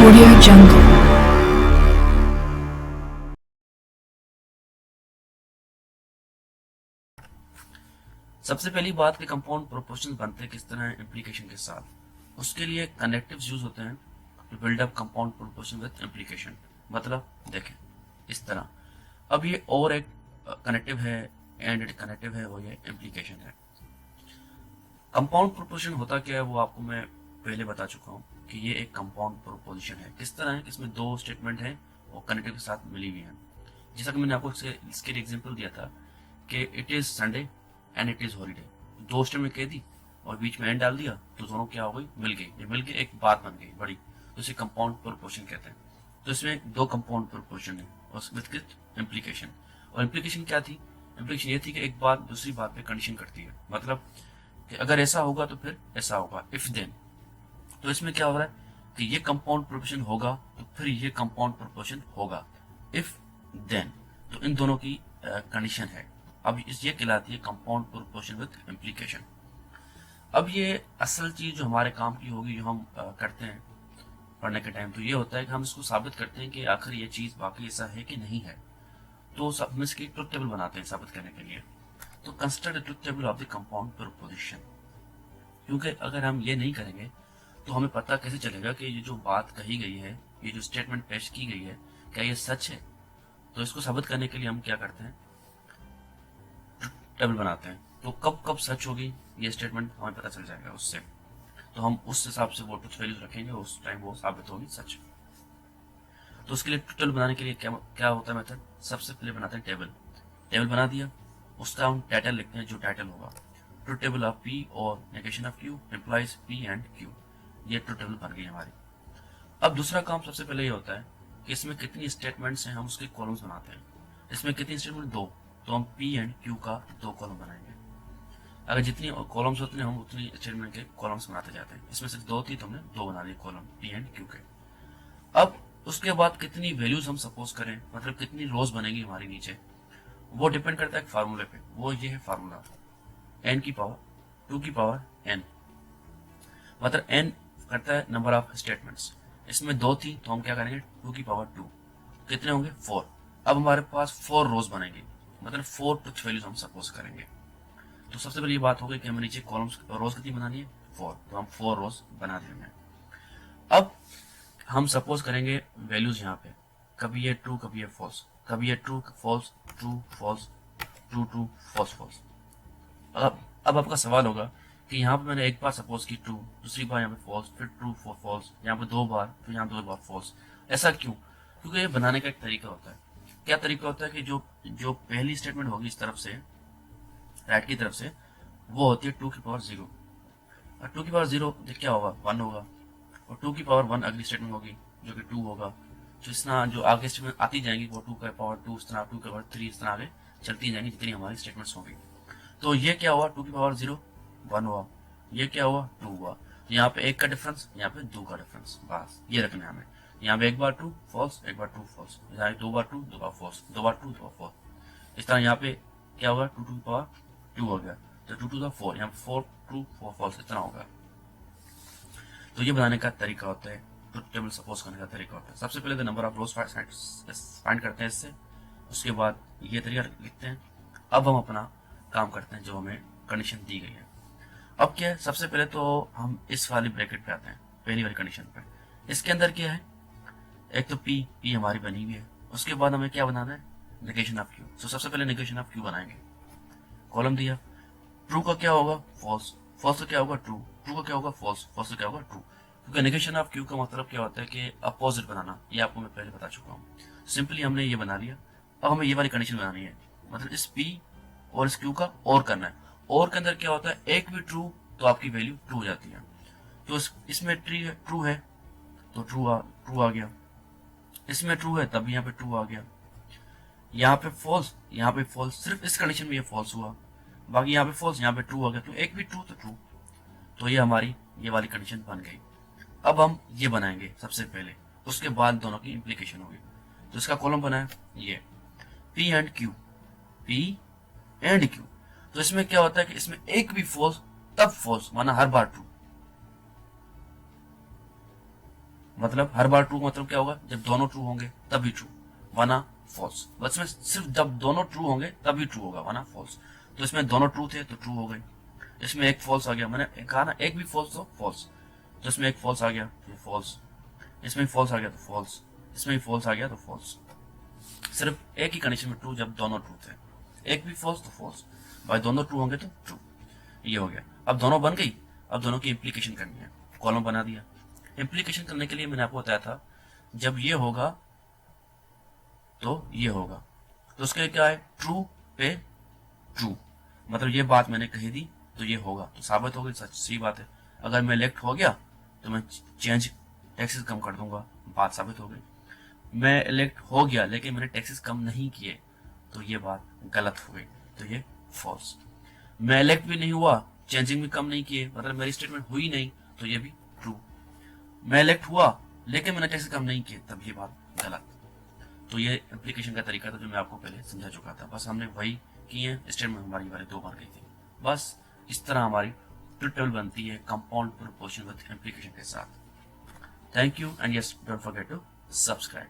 Audio Jungle. सबसे पहली बात कि कंपाउंड प्रोपोर्शंस बनते हैं किस तरह इम्प्लीकेशन के साथ। उसके लिए कनेक्टिव्स यूज होते हैं to build up compound proportion with implication. मतलब देखें इस तरह, अब ये और एक कनेक्टिव है एंड एक कनेक्टिव है, वो ये इम्प्लीकेशन है। कंपाउंड प्रोपोर्शन होता क्या है वो आपको मैं पहले बता चुका हूँ कि ये एक कंपाउंड प्रोपोजिशन है। किस तरह है कि इसमें दो स्टेटमेंट है और कनेक्टिव के साथ मिली हुई है। जैसा कि मैंने आपको इसके लिए एग्जांपल दिया था कि it is Sunday and it is holiday. दो स्टेटमेंट कह दी और बीच में एंड डाल दिया तो दोनों क्या हो गई, मिल गई। ये मिल के एक बात बन गई बड़ी, तो इसे कंपाउंड प्रोपोर्शन कहते हैं। तो इसमें दो कंपाउंड प्रोपोर्शन है और विद इम्प्लीकेशन। और इम्प्लीकेशन क्या थी? इम्प्लीकेशन ये थी कि एक बात दूसरी बात पे कंडीशन करती है। मतलब कि अगर ऐसा होगा तो फिर ऐसा होगा, इफ देन। तो इसमें क्या हो रहा है कि ये कंपाउंड प्रोपोर्शन होगा तो फिर ये कंपाउंड प्रोपोर्शन होगा, इफ देन। तो इन दोनों की कंडीशन है। अब ये कहलाती है कंपाउंड प्रोपोर्शन विद इम्प्लीकेशन। अब ये असल चीज जो हमारे काम की होगी, जो हम करते हैं पढ़ने के टाइम, तो ये होता है कि हम इसको साबित करते हैं कि आखिर ये चीज वाकई ऐसा है कि नहीं है। तो हम इसकी ट्रुथ टेबल बनाते हैं साबित करने के लिए। तो construct the truth table of the compound proposition. क्योंकि अगर हम ये नहीं करेंगे तो हमें पता कैसे चलेगा कि ये जो बात कही गई है, ये जो स्टेटमेंट पेश की गई है, क्या ये सच है। तो इसको साबित करने के लिए हम क्या करते हैं, टेबल बनाते हैं। तो कब कब सच होगी ये स्टेटमेंट हमें पता चल जाएगा उससे। तो हम उस हिसाब से वो ट्रुथ वैल्यूज रखेंगे, उस टाइम वो साबित होगी सच। तो उसके लिए टेबल बनाने के लिए क्या होता है मेथड? सबसे पहले बनाते हैं टेबल। टेबल बना दिया, उसका हम टाइटल लिखते हैं, जो टाइटल होगा ट्रुथ टेबल ऑफ पी और negation of Q implies P and Q. ये ट्रुथ टेबल बन गई हमारी। अब दूसरा काम सबसे पहले ये होता है कि इसमें कितनी स्टेटमेंट्स हैं, हम उसके कॉलम्स बनाते हैं। इसमें कितनी स्टेटमेंट? दो। तो हम पी एंड क्यू का दो कॉलम बनाएंगे। अगर जितनी कॉलम्स होते हैं हम उतनी स्टेटमेंट के कॉलम्स बनाते जाते हैं। इसमें सिर्फ दो थी तो हमने दो बना दिए कॉलम पी एंड क्यू के। अब उसके बाद कितनी वैल्यूज हम सपोज करें, मतलब कितनी रोज बनेगी हमारी नीचे, वो डिपेंड करता है एक फार्मूले पे। वो ये है फार्मूला, एन की पावर टू की पावर एन। मतलब एन करता है नंबर ऑफ स्टेटमेंट्स। इसमें दो थी तो हम क्या करेंगे, टू की पावर टू। कितने होंगे? फोर। अब हमारे पास फोर रोज बनेंगे, मतलब फोर ट्रुथ वैल्यूज हम सपोज करेंगे। तो सबसे पहले ये बात हो गई कि हमें नीचे कॉलम्स रोज कितनी बनानी है? फोर। तो हम फोर रोज बना देंगे। अब हम सपोज करेंगे वैल्यूज यहाँ पे, कभी ये ट्रू कभी ये फॉल्स, कभी ये true false true false true true false false. अब आपका सवाल होगा कि यहाँ पे मैंने एक बार सपोज की ट्रू, दूसरी बार यहाँ पे फॉल्स, फिर ट्रू फॉल्स, यहाँ पे दो बार, फिर यहाँ दो बार फॉल्स। ऐसा क्यों? क्योंकि ये बनाने का एक तरीका होता है। क्या तरीका होता है कि जो जो पहली स्टेटमेंट होगी इस तरफ से, राइट की तरफ से, वो होती है टू की पावर जीरो। और टू की पावर जीरो क्या होगा? वन होगा। और टू की पावर वन अगली स्टेटमेंट होगी जो कि टू होगा। जो इस तरह जो आगे स्टेटमेंट आती जाएंगी वो टू का पावर टू, इस तरह टू का पावर थ्री, इस तरह आगे चलती जाएंगी जितनी हमारी स्टेटमेंट्स होंगी। तो ये क्या हुआ? टू की पावर जीरो वन हुआ। ये क्या हुआ? टू हुआ। तो यहाँ पे एक का डिफरेंस, यहाँ पे दो का डिफरेंस, बस ये रखना है हमें। यहाँ पे एक बार टू फॉल्स, एक बार टू फॉल्स, यहाँ दो बार टू, दो बार फॉल्स, दो बार टू, दो बार फॉल्स। इस तरह यहाँ पे क्या होगा? टू टू की पावर टू हो गया, तो टू टू द फोर, यहाँ फोर ट्रू फोर फॉल्स, इतना होगा। तो ये बनाने का तरीका होता है, ट्रुथ टेबल सपोज करने का तरीका होता है। सबसे पहले नंबर ऑफ रोज फाइंड करते हैं इससे, उसके बाद ये तरीका लिखते हैं। अब हम अपना काम करते हैं जो हमें कंडीशन दी गई है। अब क्या है, सबसे पहले तो हम इस वाली ब्रैकेट पे आते हैं, पहली वाली कंडीशन पे। इसके अंदर क्या है? एक तो पी हमारी बनी हुई है। उसके बाद हमें क्या बनाना है? Negation of Q. तो सबसे पहले नेगेशन ऑफ क्यू बनाएंगे। कॉलम दिया, ट्रू का क्या होगा? फॉल्स। फॉल्स का क्या होगा? ट्रू। ट्रू का क्या होगा? फॉल्स। फॉल्स का क्या होगा? ट्रू। क्योंकि नेगेशन ऑफ क्यू का मतलब क्या होता है कि अपोजिट बनाना। ये आपको मैं पहले बता चुका हूँ। सिंपली हमने ये बना लिया। अब हमें ये वाली कंडीशन बनानी है, मतलब इस पी और इस क्यू का और करना है। और के अंदर क्या होता है? एक भी ट्रू तो आपकी वैल्यू ट्रू हो जाती है। तो इसमें ट्रू है तो ट्रू आ गया। इसमें ट्रू है तब यहाँ पे ट्रू आ गया। यहाँ पे फॉल्स, सिर्फ इस कंडीशन में ये फॉल्स हुआ। बाकी यहाँ पे फॉल्स, यहाँ पे ट्रू आ गया। तो एक भी ट्रू तो ट्रू। तो ये हमारी ये वाली कंडीशन बन गई। अब हम ये बनाएंगे सबसे पहले, उसके बाद दोनों की इंप्लीकेशन होगी। तो इसका कॉलम बना है ये P and Q, P and Q. तो इसमें क्या होता है कि इसमें एक भी फॉल्स तब फॉल्स, माना हर बार ट्रू, मतलब हर बार ट्रू मतलब क्या होगा, जब दोनों ट्रू होंगे तभी ट्रू, वरना फॉल्स। बस में सिर्फ जब दोनों ट्रू होंगे तभी ट्रू होगा, वरना फॉल्स। तो इसमें दोनों ट्रू थे तो ट्रू हो गई, इसमें एक फॉल्स आ गया, मैंने कहा ना एक भी फॉल्स तो फॉल्स, तो इसमें एक फॉल्स आ गया तो फॉल्स, इसमें फॉल्स आ गया तो फॉल्स, इसमें भी फॉल्स आ गया तो फॉल्स। सिर्फ एक ही कंडीशन में ट्रू, जब दोनों ट्रू थे, एक भी फॉल्स तो फॉल्स, भाई दोनों ट्रू होंगे तो ट्रू। ये हो गया। अब दोनों बन गई, अब दोनों की इम्प्लीकेशन करनी है, कॉलम बना दिया। इम्प्लीकेशन करने के लिए मैंने आपको बताया था जब ये होगा तो ये होगा, तो उसके लिए क्या है, ट्रू पे ट्रू, मतलब ये बात मैंने कही थी तो ये होगा, तो साबित हो गई, सच सी बात है। अगर मैं इलेक्ट हो गया तो मैं चेंज टैक्सेस कम कर दूंगा, बात साबित हो गई। मैं इलेक्ट हो गया लेकिन मैंने टैक्सेस कम नहीं किए तो ये बात गलत हो गई, तो ये फॉल्स। मैं इलेक्ट भी नहीं हुआ, चेंजिंग भी कम नहीं किए, मतलब मेरी स्टेटमेंट हुई नहीं, तो ये भी ट्रू। मैं इलेक्ट हुआ लेकिन मैंने टैक्सेस कम नहीं किए, तब ये बात गलत। तो ये एप्लीकेशन का तरीका था जो मैं आपको पहले समझा चुका था, बस हमने वही किए हैं। स्टेटमेंट हमारी बारी 2 बार गई थी, बस इस तरह हमारी ट्रुथ टेबल बनती है कंपाउंड प्रोपोर्शन विद एप्लीकेशन के साथ। Thank you and yes, don't forget to subscribe.